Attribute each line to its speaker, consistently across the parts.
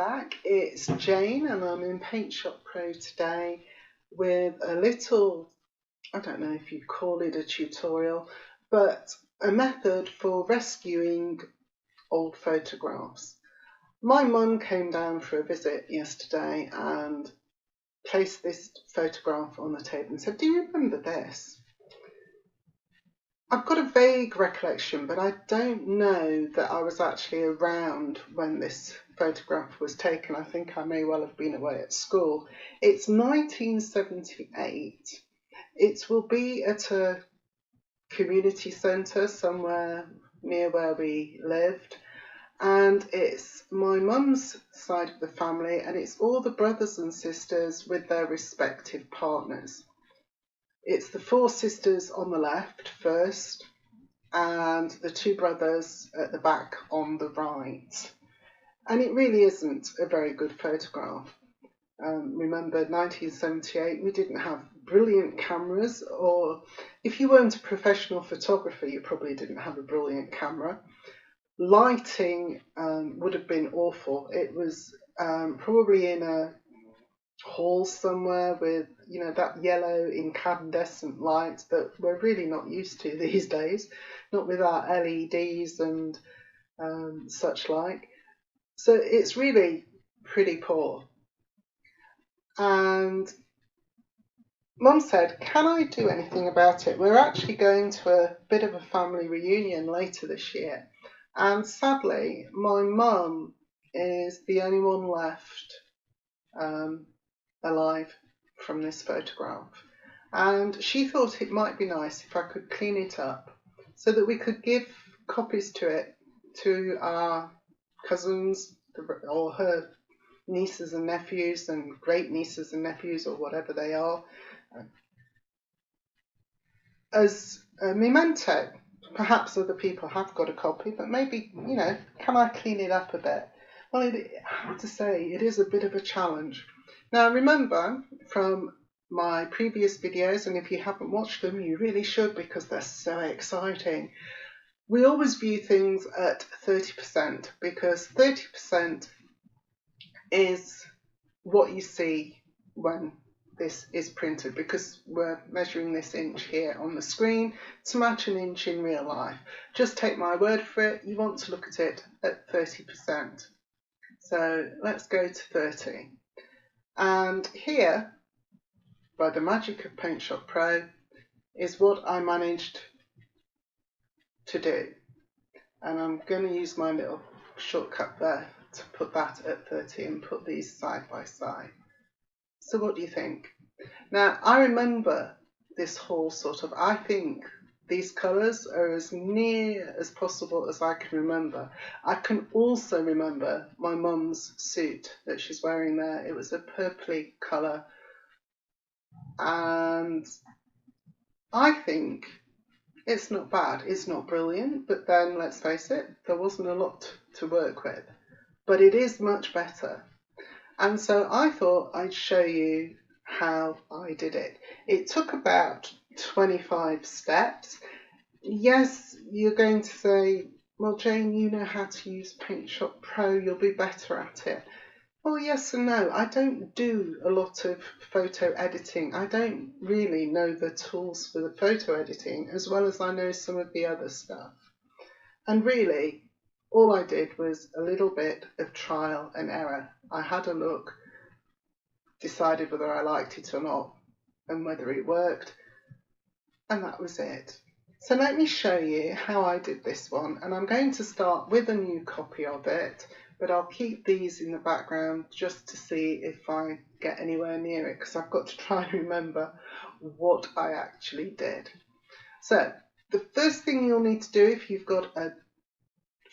Speaker 1: back. It's Jane and I'm in Paint Shop Pro today with a little, I don't know if you'd call it a tutorial, but a method for rescuing old photographs. My mum came down for a visit yesterday and placed this photograph on the table and said, "Do you remember this?" I've got a vague recollection, but I don't know that I was actually around when this photograph was taken. I think I may well have been away at school. It's 1978. It will be at a community centre somewhere near where we lived. And it's my mum's side of the family, and it's all the brothers and sisters with their respective partners. It's the four sisters on the left first, and the two brothers at the back on the right. And it really isn't a very good photograph. Remember, 1978, we didn't have brilliant cameras, or if you weren't a professional photographer, you probably didn't have a brilliant camera. Lighting would have been awful. It was probably in a hall somewhere with, that yellow incandescent light that we're really not used to these days, not with our LEDs and such like. So it's really pretty poor. And Mum said, "Can I do anything about it? We're actually going to a bit of a family reunion later this year." And sadly, my mum is the only one left alive from this photograph. And she thought it might be nice if I could clean it up so that we could give copies to it to our cousins or her nieces and nephews and great nieces and nephews or whatever they are as a memento. Perhaps other people have got a copy, but maybe, can I clean it up a bit? Well, I have to say, it is a bit of a challenge. Now, remember from my previous videos, and if you haven't watched them, you really should because they're so exciting. We always view things at 30% because 30% is what you see when this is printed, because we're measuring this inch here on the screen to match an inch in real life. Just take my word for it, you want to look at it at 30%. So let's go to 30. And here, by the magic of Paint Shop Pro, is what I managed to do. And I'm going to use my little shortcut there to put that at 30 and put these side by side. So what do you think? Now, I remember this whole I think these colours are as near as possible as I can remember. I can also remember my mum's suit that she's wearing there. It was a purpley colour. And I think it's not bad. It's not brilliant, but then let's face it, there wasn't a lot to work with. But it is much better. And so I thought I'd show you how I did it. It took about 25 steps. Yes, you're going to say, "Well, Jane, you know how to use Paint Shop Pro, you'll be better at it." Well, yes and no. I don't do a lot of photo editing. I don't really know the tools for the photo editing as well as I know some of the other stuff. And really, all I did was a little bit of trial and error. I had a look, decided whether I liked it or not, and whether it worked, and that was it. So let me show you how I did this one, and I'm going to start with a new copy of it, but I'll keep these in the background just to see if I get anywhere near it, because I've got to try and remember what I actually did. So the first thing you'll need to do if you've got a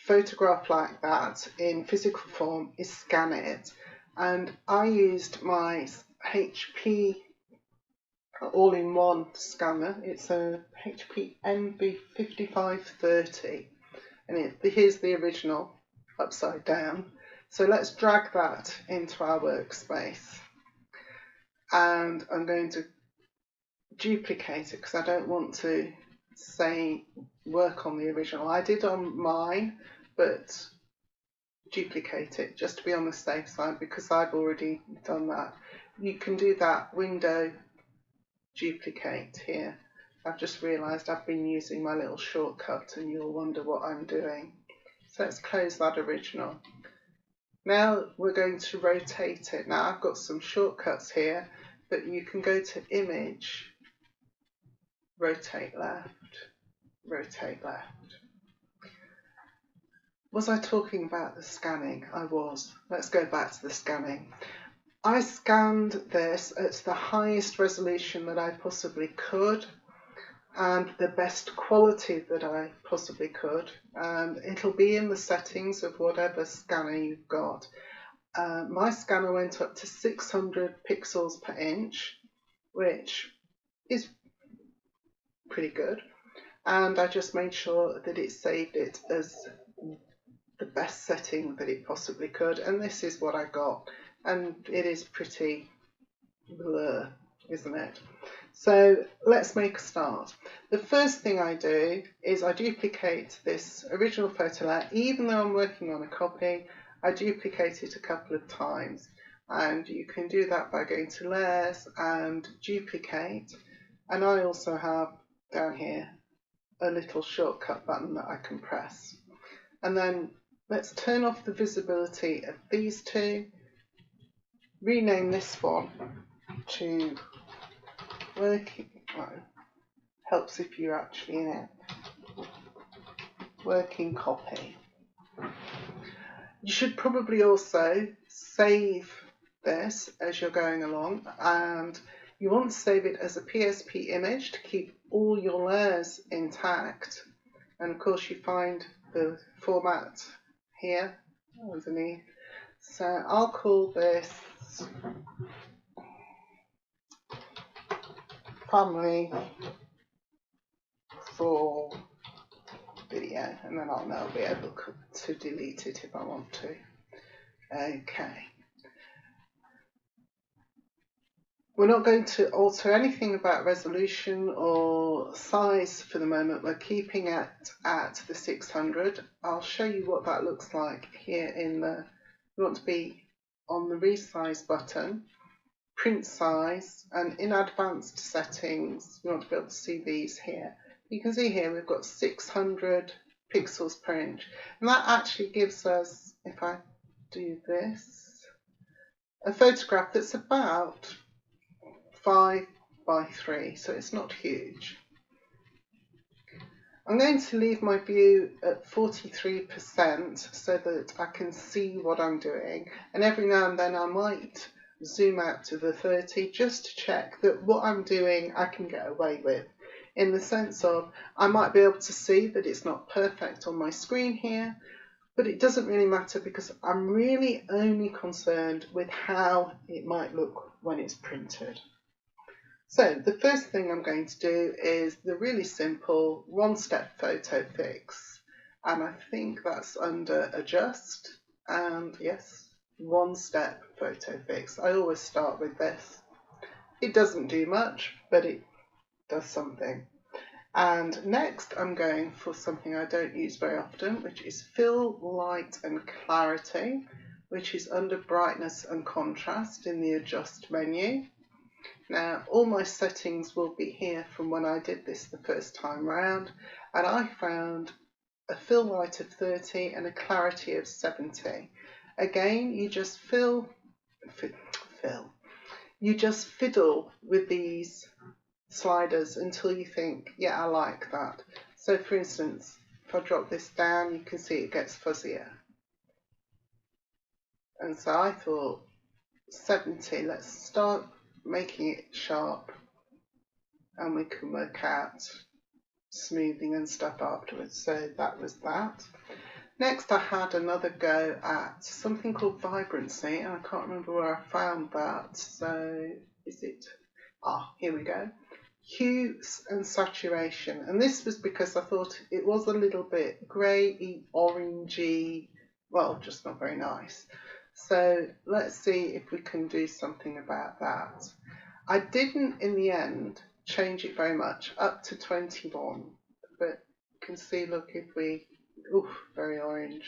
Speaker 1: photograph like that in physical form is scan it. And I used my HP all-in-one scanner. It's a HP NV5530, and here's the original upside down. So let's drag that into our workspace, and I'm going to duplicate it because I don't want to say work on the original. I did on mine, but duplicate it just to be on the safe side because I've already done that. You can do that window duplicate here. I've just realised I've been using my little shortcut and you'll wonder what I'm doing. So let's close that original. Now we're going to rotate it. Now I've got some shortcuts here, but you can go to Image, Rotate Left, Rotate Left. Was I talking about the scanning? I was. Let's go back to the scanning. I scanned this at the highest resolution that I possibly could and the best quality that I possibly could. It'll be in the settings of whatever scanner you've got. My scanner went up to 600 pixels per inch, which is pretty good. And I just made sure that it saved it as the best setting that it possibly could. And this is what I got. And it is pretty blur, isn't it? So let's make a start. The first thing I do is I duplicate this original photo layer. Even though I'm working on a copy, I duplicate it a couple of times. And you can do that by going to Layers and Duplicate. And I also have down here a little shortcut button that I can press. And then let's turn off the visibility of these two. Rename this one to Working, helps if you're actually in it, Working Copy. You should probably also save this as you're going along, and you want to save it as a PSP image to keep all your layers intact. And of course you find the format here underneath. So I'll call this Family for Video, and then I'll now be able to delete it if I want to. Okay. We're not going to alter anything about resolution or size for the moment. We're keeping it at the 600. I'll show you what that looks like here in the, you want to be on the resize button, print size, and in advanced settings, you want to be able to see these here. You can see here we've got 600 pixels per inch, and that actually gives us, if I do this, a photograph that's about 5 by 3, so it's not huge. I'm going to leave my view at 43% so that I can see what I'm doing, and every now and then I might zoom out to the 30 just to check that what I'm doing I can get away with, in the sense of I might be able to see that it's not perfect on my screen here, but it doesn't really matter because I'm really only concerned with how it might look when it's printed. So the first thing I'm going to do is the really simple one-step photo fix, and I think that's under Adjust, and yes, one-step photo fix. I always start with this. It doesn't do much, but it does something. And next I'm going for something I don't use very often, which is Fill, Light and Clarity, which is under Brightness and Contrast in the Adjust menu. Now all my settings will be here from when I did this the first time round, and I found a fill light of 30 and a clarity of 70. Again, you just you just fiddle with these sliders until you think, yeah, I like that. So for instance, if I drop this down, you can see it gets fuzzier. And so I thought 70, let's start making it sharp, and we can work out smoothing and stuff afterwards. So that was that. Next I had another go at something called Vibrancy, and I can't remember where I found that. So is it, here we go, Hues and Saturation. And this was because I thought it was a little bit grey, orangey, well, just not very nice. So let's see if we can do something about that. I didn't in the end change it very much, up to 21, but you can see, look, if we, very orange.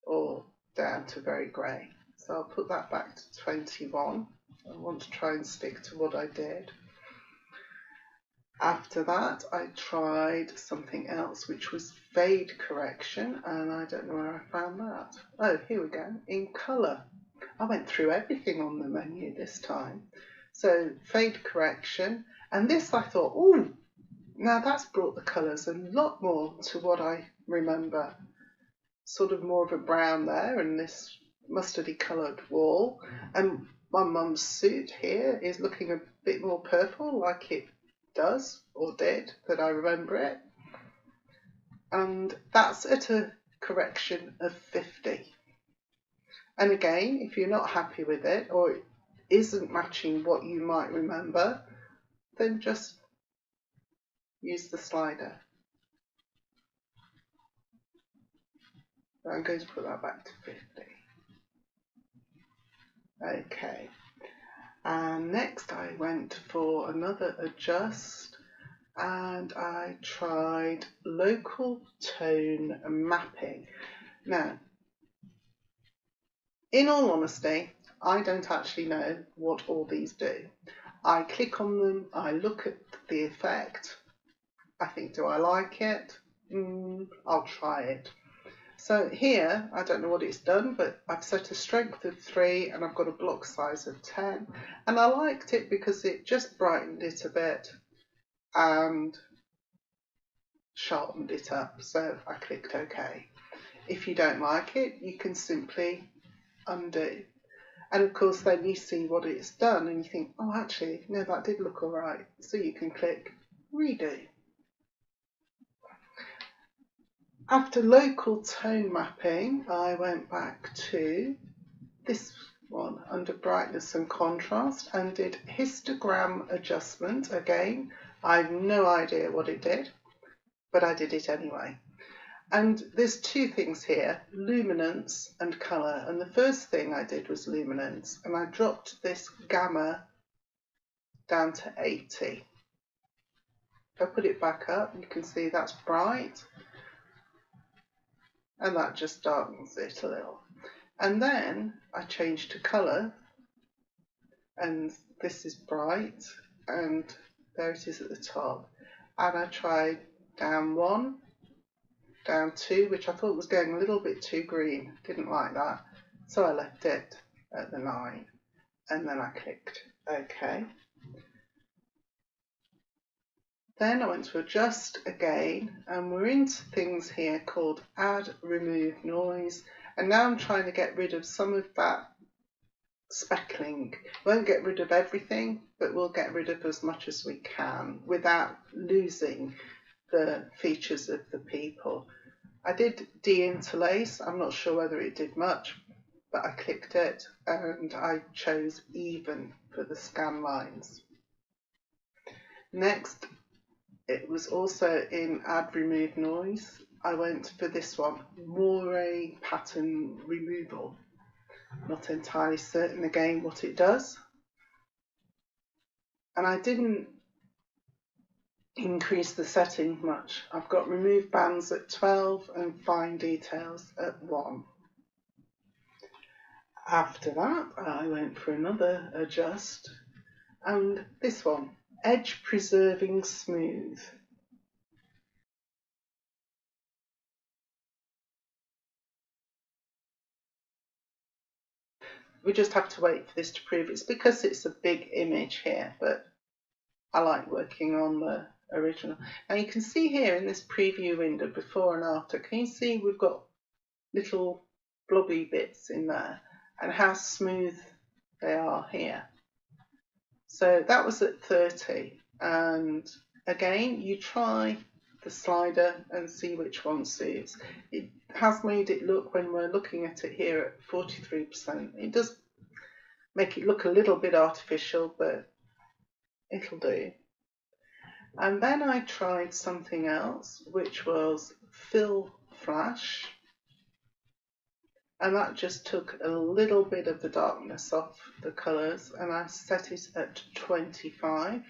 Speaker 1: or down to very grey. So I'll put that back to 21. I want to try and stick to what I did. After that, I tried something else, which was fade correction, and I don't know where I found that. Oh, here we go, in colour. I went through everything on the menu this time. So fade correction, and this I thought, oh, now that's brought the colours a lot more to what I remember. Sort of more of a brown there, and this mustardy coloured wall. And my mum's suit here is looking a bit more purple, like it does or did, that I remember it. And that's at a correction of 50. And again, if you're not happy with it or it isn't matching what you might remember, then just use the slider. I'm going to put that back to 50. Okay. And next I went for another adjust, and I tried local tone mapping. Now, in all honesty, I don't actually know what all these do. I click on them, I look at the effect, I think, do I like it? I'll try it. So here, I don't know what it's done, but I've set a strength of 3 and I've got a block size of 10. And I liked it because it just brightened it a bit and sharpened it up. So I clicked OK. If you don't like it, you can simply undo. And of course, then you see what it's done and you think, oh, actually, no, that did look all right. So you can click redo. After local tone mapping, I went back to this one under brightness and contrast and did histogram adjustment again. I have no idea what it did, but I did it anyway. And there's two things here, luminance and colour. And the first thing I did was luminance, and I dropped this gamma down to 80. If I put it back up, you can see that's bright, and that just darkens it a little. And then I changed to colour, and this is bright, and there it is at the top. And I tried down 1, down 2, which I thought was going a little bit too green. Didn't like that, so I left it at the 9, and then I clicked OK. Then I went to adjust again, and we're into things here called add, remove noise, and now I'm trying to get rid of some of that speckling. We won't get rid of everything, but we'll get rid of as much as we can without losing the features of the people. I did de-interlace. I'm not sure whether it did much, but I clicked it and I chose even for the scan lines. Next, it was also in add remove noise. I went for this one, moire pattern removal. Not entirely certain again what it does. And I didn't increase the setting much. I've got remove bands at 12 and fine details at 1. After that, I went for another adjust, and this one, edge preserving smooth. We just have to wait for this to prove. It's because it's a big image here, but I like working on the original. Now you can see here in this preview window before and after, can you see we've got little blobby bits in there and how smooth they are here. So that was at 30, and again you try the slider and see which one suits. It has made it look, when we're looking at it here at 43%, it does make it look a little bit artificial, but it'll do. And then I tried something else, which was fill flash, and that just took a little bit of the darkness off the colours, and I set it at 25.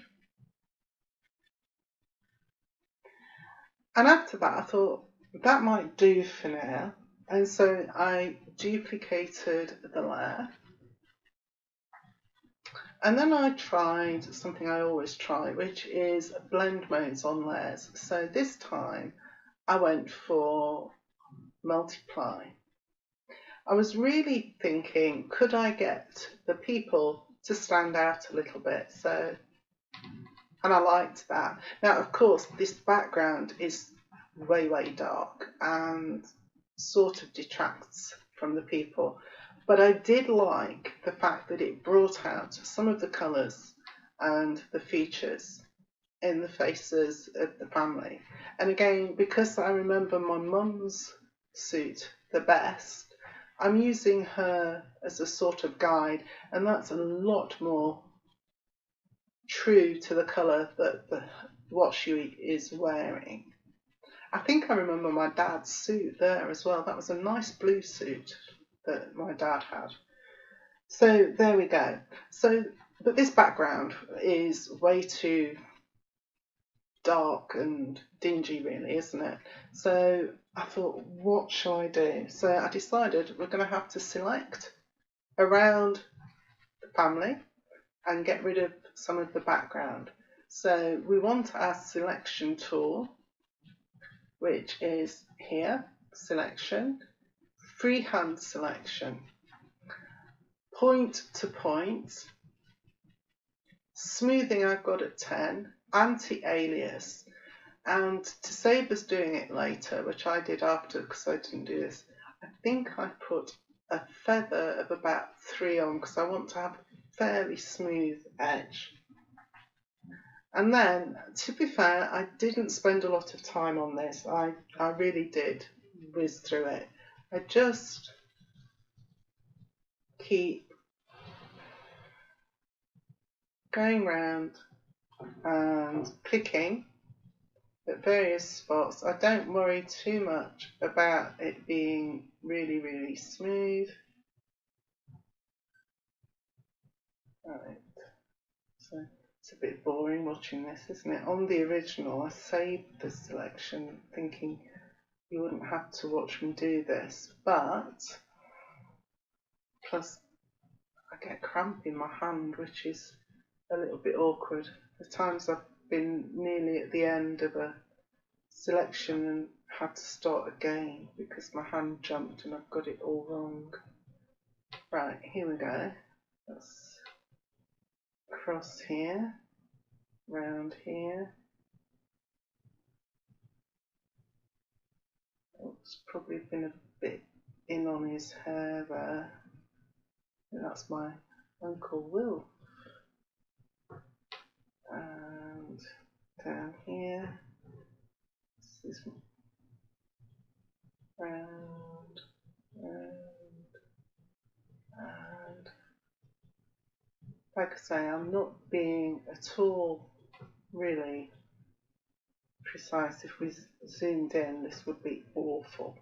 Speaker 1: And after that I thought that might do for now, And so I duplicated the layer. And then I tried something I always try, which is blend modes on layers. So this time I went for multiply. I was really thinking, could I get the people to stand out a little bit? And I liked that. Now, of course, this background is way, way dark and sort of detracts from the people. But I did like the fact that it brought out some of the colours and the features in the faces of the family. And again, because I remember my mum's suit the best, I'm using her as a sort of guide, and that's a lot more true to the colour that what she is wearing. I think I remember my dad's suit there as well. That was a nice blue suit that my dad had. So there we go. But this background is way too dark and dingy, really, isn't it? So I thought, what shall I do? So I decided we're going to have to select around the family and get rid of some of the background. So we want our selection tool, which is here, selection, freehand selection, point to point, smoothing I've got at 10, anti-alias, and to save us doing it later, which I did after because I didn't do this, I think I put a feather of about 3 on because I want to have a fairly smooth edge. And then, to be fair, I didn't spend a lot of time on this. I really did whiz through it. I just keep going round and clicking at various spots. I don't worry too much about it being really, really smooth. Right. So it's a bit boring watching this, isn't it? On the original, I saved the selection thinking you wouldn't have to watch me do this, but plus I get cramp in my hand, which is a little bit awkward. The times I've been nearly at the end of a selection and had to start again because my hand jumped and I've got it all wrong. Right, here we go. Let's cross here, round here. It's probably been a bit in on his hair there. That's my Uncle Will. And down here, this is round, and like I say, I'm not being at all really precise. If we zoomed in, this would be awful.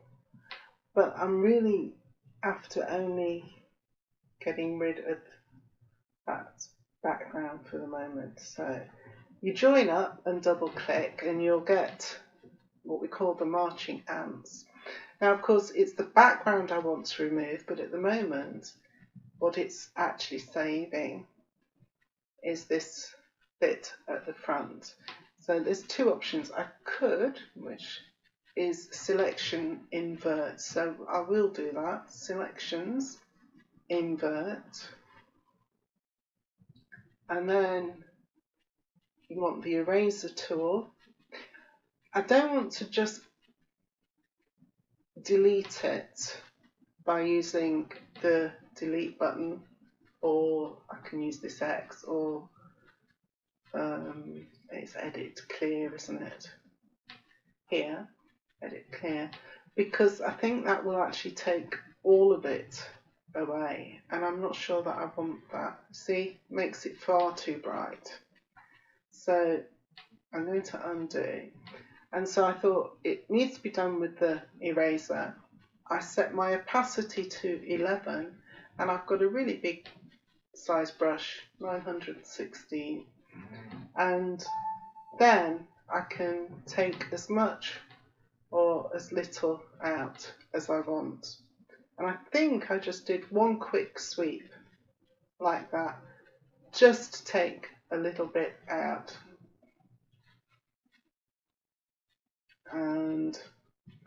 Speaker 1: But I'm really after only getting rid of that background for the moment. So you join up and double click and you'll get what we call the marching ants. Now, of course, it's the background I want to remove, but at the moment, what it's actually saving is this bit at the front. So there's 2 options. I could, which is selection invert. So I will do that. Selections, invert. And then you want the eraser tool. I don't want to just delete it by using the delete button, or I can use this X, or it's edit clear, isn't it? Here, edit clear, because I think that will actually take all of it away, and I'm not sure that I want that. See, makes it far too bright. So I'm going to undo. And so I thought it needs to be done with the eraser. I set my opacity to 11, and I've got a really big size brush, 916. And then I can take as much or as little out as I want. And I think I just did one quick sweep like that, just to take a little bit out. And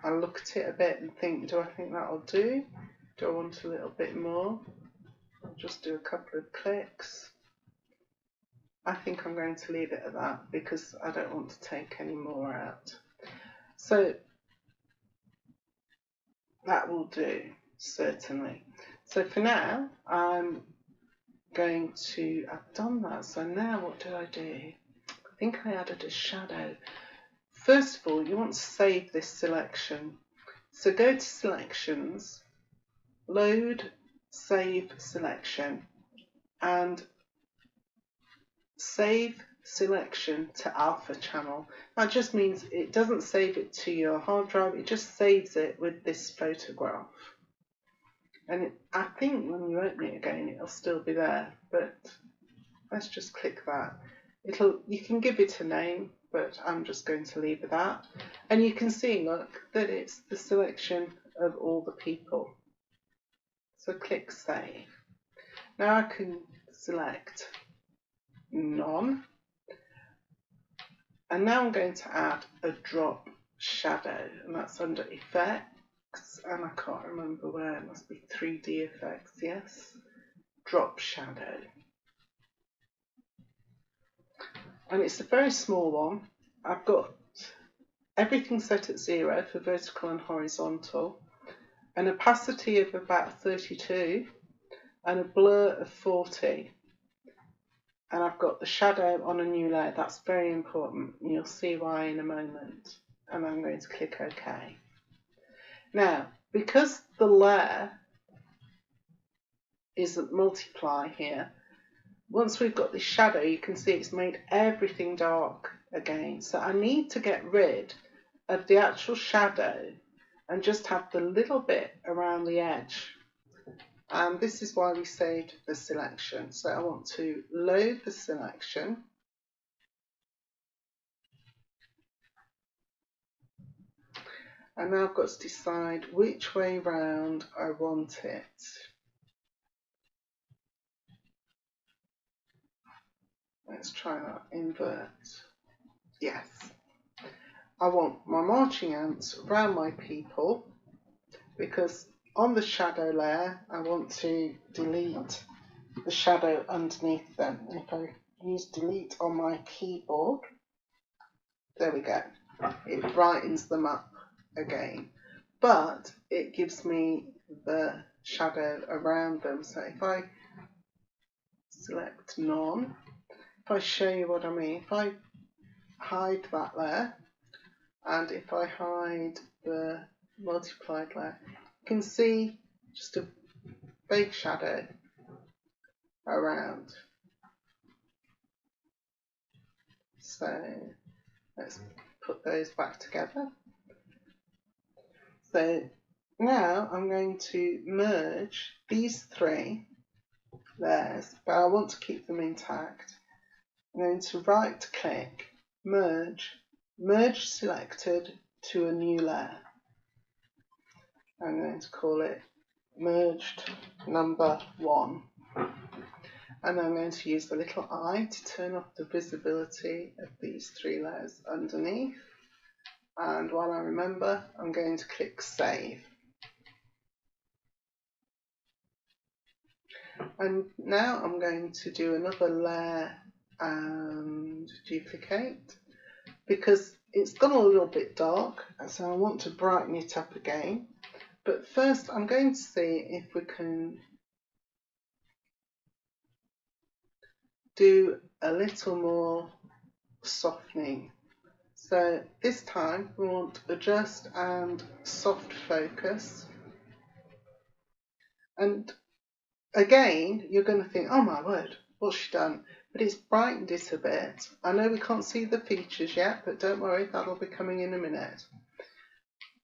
Speaker 1: I look at it a bit and think, do I think that'll do? Do I want a little bit more? I'll just do a couple of clicks. I think I'm going to leave it at that because I don't want to take any more out. So that will do, certainly. So for now, I'm going to, I've done that. So now what do I do? I think I added a shadow. First of all, you want to save this selection. So go to Selections, Load, Save Selection, and save selection to alpha channel. That just means it doesn't save it to your hard drive, it just saves it with this photograph. And I think when you open it again, it'll still be there, but let's just click that. You can give it a name, but I'm just going to leave it that. And you can see, look, that it's the selection of all the people. So click Save. Now I can select None. And now I'm going to add a drop shadow, and that's under Effects, and I can't remember where, it must be 3D Effects, yes. Drop shadow. And it's a very small one. I've got everything set at 0 for vertical and horizontal, an opacity of about 32, and a blur of 40. And I've got the shadow on a new layer. That's very important. You'll see why in a moment. And I'm going to click OK. Now, because the layer is at multiply here, once we've got this shadow, you can see it's made everything dark again. So I need to get rid of the actual shadow and just have the little bit around the edge. And this is why we saved the selection. So I want to load the selection. And now I've got to decide which way round I want it. Let's try that. Invert. Yes. I want my marching ants around my people, because on the shadow layer, I want to delete the shadow underneath them. If I use delete on my keyboard, there we go. It brightens them up again, but it gives me the shadow around them. So if I select None, if I show you what I mean, if I hide that layer, and if I hide the multiplied layer, you can see just a fake shadow around. So let's put those back together. So now I'm going to merge these three layers, but I want to keep them intact. I'm going to right click, merge, merge selected to a new layer. I'm going to call it merged number 1. And I'm going to use the little eye to turn off the visibility of these 3 layers underneath. And while I remember, I'm going to click Save. And now I'm going to do another layer and duplicate, because it's gone a little bit dark, so I want to brighten it up again. But first I'm going to see if we can do a little more softening. So this time we want adjust and soft focus. And again, you're going to think, oh my word, what's she done? But it's brightened it a bit. I know we can't see the features yet, but don't worry, that'll be coming in a minute.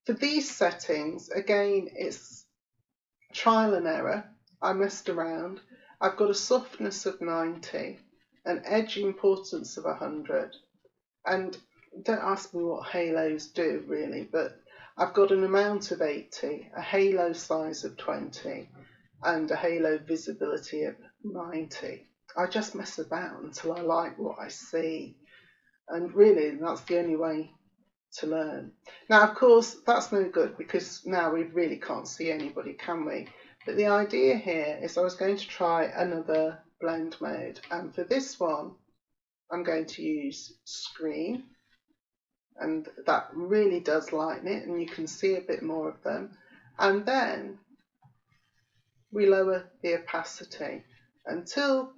Speaker 1: For these settings, again, it's trial and error. I messed around. I've got a softness of 90, an edge importance of 100, and don't ask me what halos do really, but I've got an amount of 80, a halo size of 20, and a halo visibility of 90. I just mess about until I like what I see, and really that's the only way to learn. Now, of course, that's no good because now we really can't see anybody, can we? But the idea here is I was going to try another blend mode, and for this one I'm going to use screen, and that really does lighten it and you can see a bit more of them. And then we lower the opacity until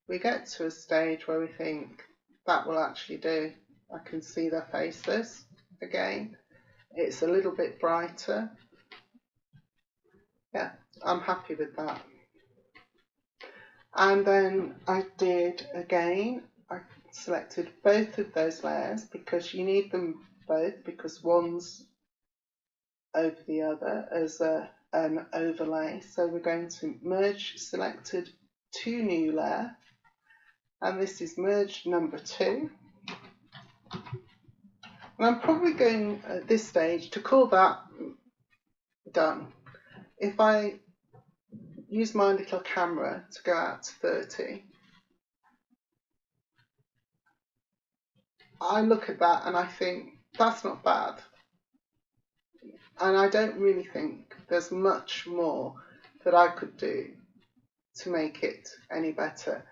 Speaker 1: we get to a stage where we think that will actually do. I can see their faces again. It's a little bit brighter. Yeah, I'm happy with that. And then I did again, I selected both of those layers because you need them both, because one's over the other as an overlay. So we're going to merge selected to new layer, and this is merge number 2. And I'm probably going at this stage to call that done. If I use my little camera to go out to 30, I look at that and I think that's not bad. And I don't really think there's much more that I could do to make it any better.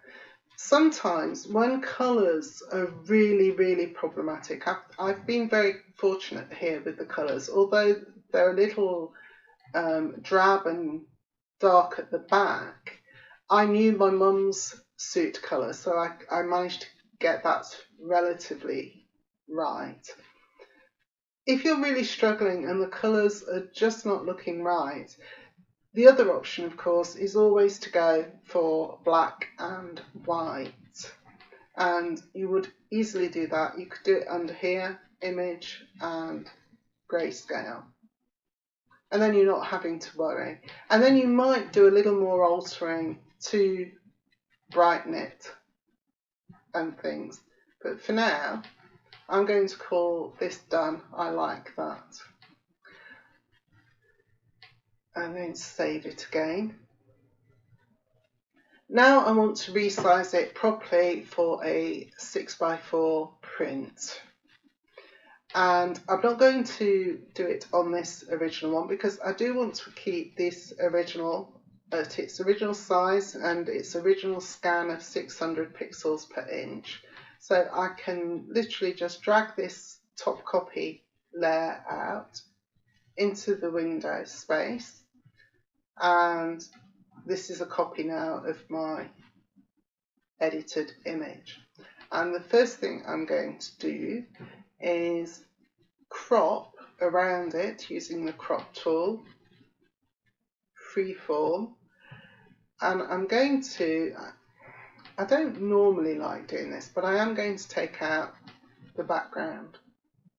Speaker 1: Sometimes when colours are really, really problematic, I've been very fortunate here with the colours, although they're a little drab and dark at the back. I knew my mum's suit colour, so I managed to get that relatively right. If you're really struggling and the colours are just not looking right, the other option, of course, is always to go for black and white. And you would easily do that. You could do it under here, image and grayscale. And then you're not having to worry. And then you might do a little more altering to brighten it and things. But for now, I'm going to call this done. I like that. I'm going to save it again. Now I want to resize it properly for a 6x4 print. And I'm not going to do it on this original one because I do want to keep this original at its original size and its original scan of 600 pixels per inch. So I can literally just drag this top copy layer out into the window space, and this is a copy now of my edited image. And the first thing I'm going to do is crop around it using the crop tool, freeform, and I'm going to, I don't normally like doing this, but I am going to take out the background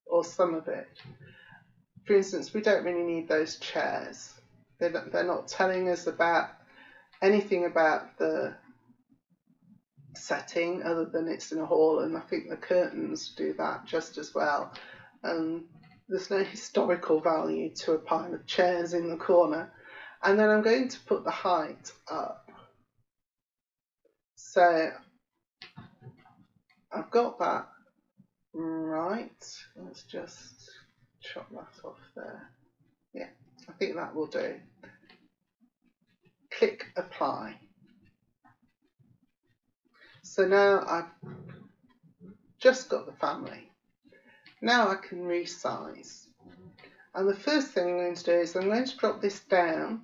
Speaker 1: or some of it. For instance, we don't really need those chairs. They're not telling us about anything about the setting other than it's in a hall, and I think the curtains do that just as well. There's no historical value to a pile of chairs in the corner. And then I'm going to put the height up. So I've got that right. Let's just chop that off there. Yeah, I think that will do. Click apply. So now I've just got the family. Now I can resize. And the first thing I'm going to do is I'm going to drop this down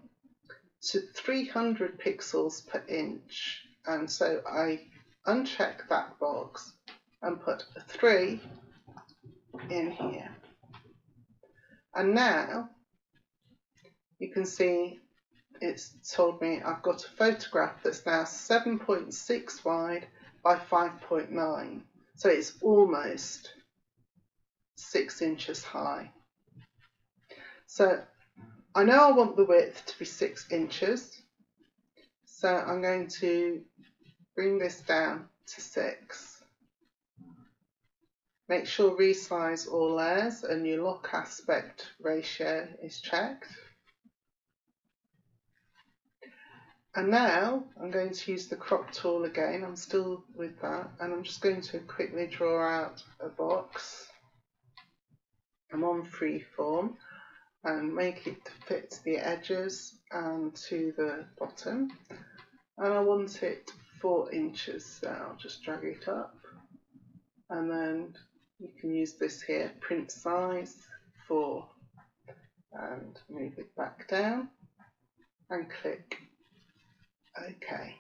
Speaker 1: to 300 pixels per inch. And so I uncheck that box and put a 3 in here. And now you can see it's told me I've got a photograph that's now 7.6 wide by 5.9. So it's almost 6 inches high. So I know I want the width to be 6 inches. So I'm going to bring this down to 6. Make sure resize all layers and your lock aspect ratio is checked. And now I'm going to use the crop tool again. I'm still with that, and I'm just going to quickly draw out a box. I'm on freeform and make it fit to the edges and to the bottom. And I want it 4 inches, so I'll just drag it up. And then you can use this here, print size 4, and move it back down and click OK.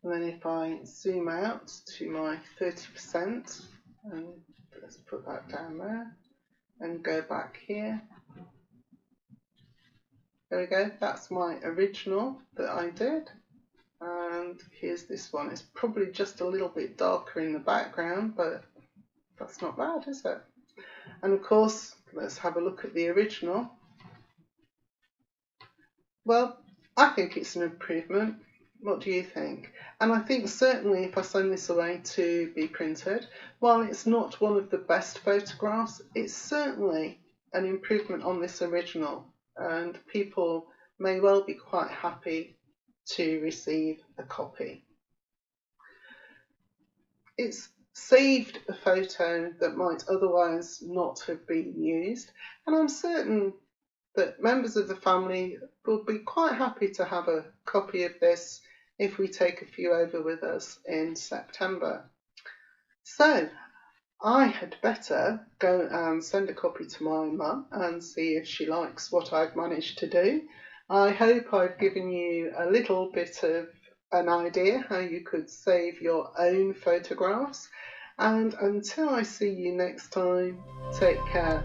Speaker 1: And then if I zoom out to my 30%, and let's put that down there, and go back here. There we go, that's my original that I did. And here's this one. It's probably just a little bit darker in the background, but that's not bad, is it? And of course, let's have a look at the original. Well, I think it's an improvement. What do you think? And I think certainly if I send this away to be printed, while it's not one of the best photographs, it's certainly an improvement on this original, and people may well be quite happy to receive a copy. It's saved a photo that might otherwise not have been used, and I'm certain that members of the family will be quite happy to have a copy of this if we take a few over with us in September. So I had better go and send a copy to my mum and see if she likes what I've managed to do. I hope I've given you a little bit of an idea how you could save your own photographs, and until I see you next time, take care.